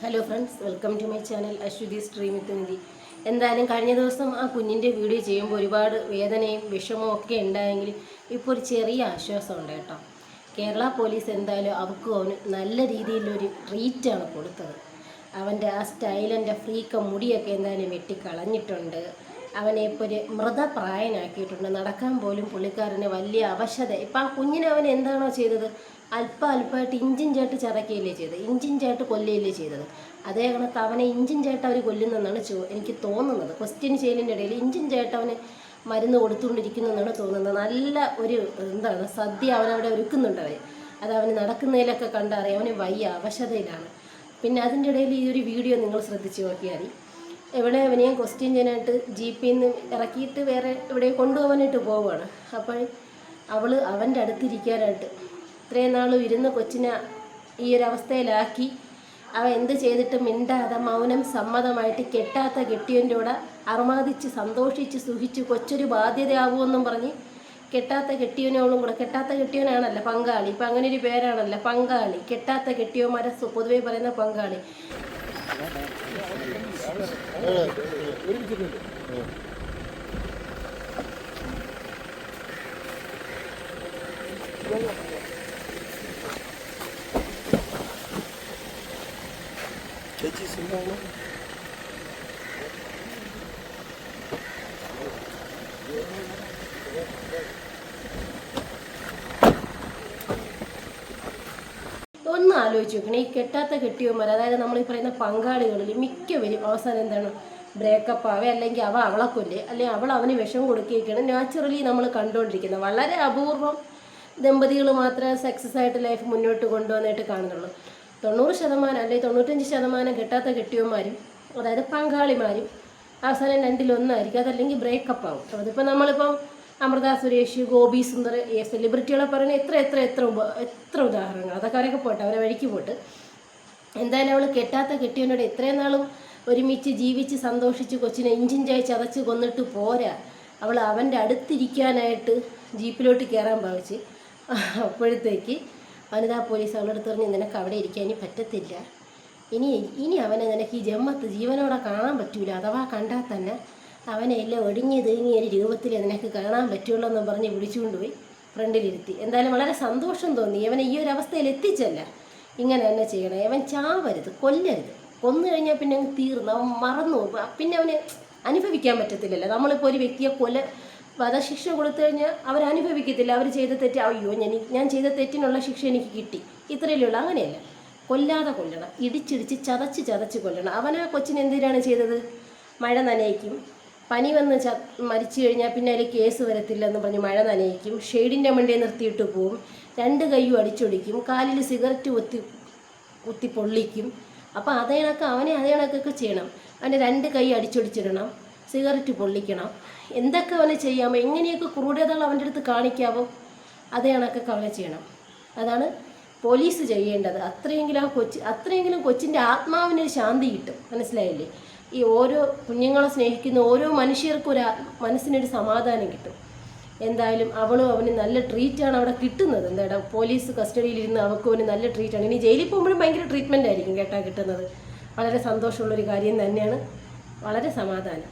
Hello friends, welcome to my channel Aswathi stream with Nidhi. എന്തായാലും കഴിഞ്ഞ ദിവസം ആ കുഞ്ഞിൻ്റെ വീഡിയോ ചെയ്യുമ്പോൾ ഒരുപാട് വേദനയും വിഷമവും ഒക്കെ ഉണ്ടായെങ്കിൽ ഇപ്പോൾ ഒരു ചെറിയ ആശ്വാസമുണ്ട് കേട്ടോ. കേരള പോലീസ് എന്തായാലും അവന് നല്ല രീതിയിലൊരു ട്രീറ്റാണ് കൊടുത്തത്. അവൻ്റെ ആ സ്റ്റൈലിൻ്റെ ഫ്രീക്ക മുടിയൊക്കെ എന്തായാലും വെട്ടിക്കളഞ്ഞിട്ടുണ്ട്. അവനെ ഇപ്പോൾ ഒരു മൃതപ്രായനാക്കിയിട്ടുണ്ട്. നടക്കാൻ പോലും പുള്ളിക്കാരന് വലിയ അവശത. ഇപ്പം ആ കുഞ്ഞിനെ അവൻ എന്താണോ ചെയ്തത്, അല്പമായിട്ട് ഇഞ്ചിഞ്ചായിട്ട് ചതക്കുകയല്ലേ ചെയ്തത്, ഇഞ്ചിഞ്ചായിട്ട് കൊല്ലുകയല്ലേ ചെയ്തത്. അതേ കണക്ക് അവനെ ഇഞ്ചിഞ്ചായിട്ട് അവർ കൊല്ലുന്നെന്നാണ് എനിക്ക് തോന്നുന്നത്. ക്വസ്റ്റ്യൻ ചെയ്യലിൻ്റെ ഇടയിൽ ഇഞ്ചിഞ്ചായിട്ട് അവന് മരുന്ന് കൊടുത്തുകൊണ്ടിരിക്കുന്നതെന്നാണ് തോന്നുന്നത്. നല്ല ഒരു സദ്യ അവനവിടെ ഒരുക്കുന്നുണ്ട് അവർ. അത് അവന് നടക്കുന്നതിലൊക്കെ കണ്ടറിയാം അവന് വലിയ അവശതയിലാണ്. പിന്നെ അതിൻ്റെ ഇടയിൽ ഈ ഒരു വീഡിയോ നിങ്ങൾ ശ്രദ്ധിച്ച് നോക്കിയാൽ മതി. എവിടെ അവനെയും ക്വസ്റ്റ്യൻ ചെയ്യാനായിട്ട് ജീപ്പിൽ നിന്ന് ഇറക്കിയിട്ട് വേറെ എവിടെ കൊണ്ടുപോകാനായിട്ട് പോവുകയാണ്. അപ്പോൾ അവൾ അവൻ്റെ അടുത്തിരിക്കാനായിട്ട് ഇത്രയും നാളും ഇരുന്ന് കൊച്ചിനെ ഈ ഒരു അവസ്ഥയിലാക്കി അവൻ എന്ത് ചെയ്തിട്ട് മിണ്ടാതെ മൗനം സമ്മതമായിട്ട് കെട്ടാത്ത കെട്ടിയവൻ്റെ കൂടെ അർമാദിച്ച് സന്തോഷിച്ച് സുഖിച്ച് കൊച്ചൊരു ബാധ്യതയാവുമെന്നും പറഞ്ഞ് കെട്ടാത്ത കെട്ടിയവനോളും കൂടെ, കെട്ടാത്ത കെട്ടിയവനാണല്ല പങ്കാളി, ഇപ്പം അങ്ങനെ ഒരു പേരാണല്ലോ പങ്കാളി. കെട്ടാത്ത കെട്ടിയവന്മാരെ പൊതുവെ പറയുന്ന പങ്കാളി. ചേച്ചി സുഖമാണ്. ഒന്ന് ആലോചിച്ച് നോക്കണം, ഈ കെട്ടാത്ത കെട്ടിയവന്മാർ, അതായത് നമ്മൾ ഈ പറയുന്ന പങ്കാളികളിൽ മിക്കവരും അവസാനം എന്താണ് ബ്രേക്കപ്പ് ആവേ, അല്ലെങ്കിൽ അവളെ കൊല്ലേ, അല്ലെങ്കിൽ അവൾ അവന് വിഷം കൊടുക്കുകയൊക്കെയാണ് നാച്ചുറലി നമ്മൾ കണ്ടുകൊണ്ടിരിക്കുന്നത്. വളരെ അപൂർവം ദമ്പതികൾ മാത്രമേ സക്സസ് ആയിട്ട് ലൈഫ് മുന്നോട്ട് കൊണ്ടുവന്നിട്ട് കാണുന്നുള്ളൂ. 90% അല്ലെങ്കിൽ 95% കെട്ടാത്ത കെട്ടിയവന്മാരും, അതായത് പങ്കാളിമാരും അവസാനം രണ്ടിലൊന്നായിരിക്കും, അതല്ലെങ്കിൽ ബ്രേക്കപ്പ് ആവും. അതിപ്പോൾ നമ്മളിപ്പം അമൃത സുരേഷ്, ഗോപി സുന്ദർ, സെലിബ്രിറ്റികളെ പറയുന്ന എത്ര ഉദാഹരണങ്ങൾ. അതൊക്കെ അവരൊക്കെ പോട്ടെ, അവരെ വഴിക്ക് പോട്ട്. എന്തായാലും അവൾ കെട്ടാത്ത കെട്ടിയവനോട് ഇത്രയും നാളും ഒരുമിച്ച് ജീവിച്ച് സന്തോഷിച്ച് കൊച്ചിനെ ഇഞ്ചിഞ്ചായി ചതച്ച് കൊന്നിട്ട് പോരാ, അവൾ അവൻ്റെ അടുത്തിരിക്കാനായിട്ട് ജീപ്പിലോട്ട് കയറാൻ ഭാവിച്ച്. അപ്പോഴത്തേക്ക് വനിതാ പോലീസ് അവളുടെ അടുത്ത് പറഞ്ഞ് നിനക്ക് അവിടെ ഇരിക്കാൻ പറ്റത്തില്ല, ഇനി അവനെ നിനക്ക് ഈ ജന്മത്ത് ജീവനോടെ കാണാൻ പറ്റൂല, അഥവാ കണ്ടാൽ തന്നെ അവനെ എല്ലാം ഒടിഞ്ഞ് തീങ്ങിയ ഒരു രൂപത്തിൽ നിനക്ക് കാണാൻ പറ്റുള്ളൂ എന്നും പറഞ്ഞ് വിളിച്ചുകൊണ്ടുപോയി ഫ്രണ്ടിലിരുത്തി. എന്തായാലും വളരെ സന്തോഷം തോന്നി. അവനെ ഈ ഒരു അവസ്ഥയിൽ എത്തിച്ചല്ല, ഇങ്ങനെ തന്നെ ചെയ്യണം. അവൻ ചാവരുത്, കൊല്ലരുത്. കൊന്നു കഴിഞ്ഞാൽ പിന്നെ അവൻ തീർന്നു, അവൻ മറന്നു, പിന്നെ അവന് അനുഭവിക്കാൻ പറ്റത്തില്ലല്ലോ. നമ്മളിപ്പോൾ ഒരു വ്യക്തിയെ വധശിക്ഷ കൊടുത്തു കഴിഞ്ഞാൽ അവരനുഭവിക്കത്തില്ല. അവർ ചെയ്ത തെറ്റ്, അയ്യോ ഞാൻ ചെയ്ത തെറ്റിനുള്ള ശിക്ഷ എനിക്ക് കിട്ടി, ഇത്രയല്ലേ ഉള്ളൂ. അങ്ങനെയല്ല, കൊല്ലാതെ കൊല്ലണം, ഇടിച്ചിടിച്ച് ചതച്ച് കൊല്ലണം. അവനാ കൊച്ചിന് എന്തിനാണ് ചെയ്തത്? മഴ നനയിക്കും, പനി വന്ന് മരിച്ചു കഴിഞ്ഞാൽ പിന്നെ അതിൽ കേസ് വരത്തില്ലെന്ന് പറഞ്ഞ് മഴ നനയിക്കും, ഷെയ്ഡിൻ്റെ മണ്ടേ നിർത്തിയിട്ട് പോവും, 2 കൈയും അടിച്ചൊടിക്കും, കാലിൽ സിഗരറ്റ് കുത്തി പൊള്ളിക്കും. അപ്പോൾ അതേ കണക്കൊക്കെ ചെയ്യണം. അവൻ്റെ 2 കൈ അടിച്ചൊടിച്ചിടണം, സിഗരറ്റ് പൊള്ളിക്കണം, എന്തൊക്കെ അവനെ ചെയ്യാമോ, എങ്ങനെയൊക്കെ ക്രൂരതകൾ അവൻ്റെ അടുത്ത് കാണിക്കാവോ അതേ കണക്കൊക്കെ അവനെ ചെയ്യണം. അതാണ് പോലീസ് ചെയ്യേണ്ടത്. അത്രയെങ്കിലും കൊച്ചിൻ്റെ ആത്മാവിനൊരു ശാന്തി കിട്ടും. മനസ്സിലായില്ലേ? ഈ ഓരോ കുഞ്ഞുങ്ങളെ സ്നേഹിക്കുന്ന ഓരോ മനുഷ്യർക്കും മനസ്സിനൊരു സമാധാനം കിട്ടും. എന്തായാലും അവളും അവന് നല്ല ട്രീറ്റാണ് അവിടെ കിട്ടുന്നത്. എന്താ പോലീസ് കസ്റ്റഡിയിലിരുന്ന് അവന് നല്ല ട്രീറ്റാണ്. ഇനി ജയിലിൽ പോകുമ്പോഴും ഭയങ്കര ട്രീറ്റ്മെൻ്റ് ആയിരിക്കും കേട്ടാ കിട്ടുന്നത്. വളരെ സന്തോഷമുള്ളൊരു കാര്യം തന്നെയാണ്, വളരെ സമാധാനം.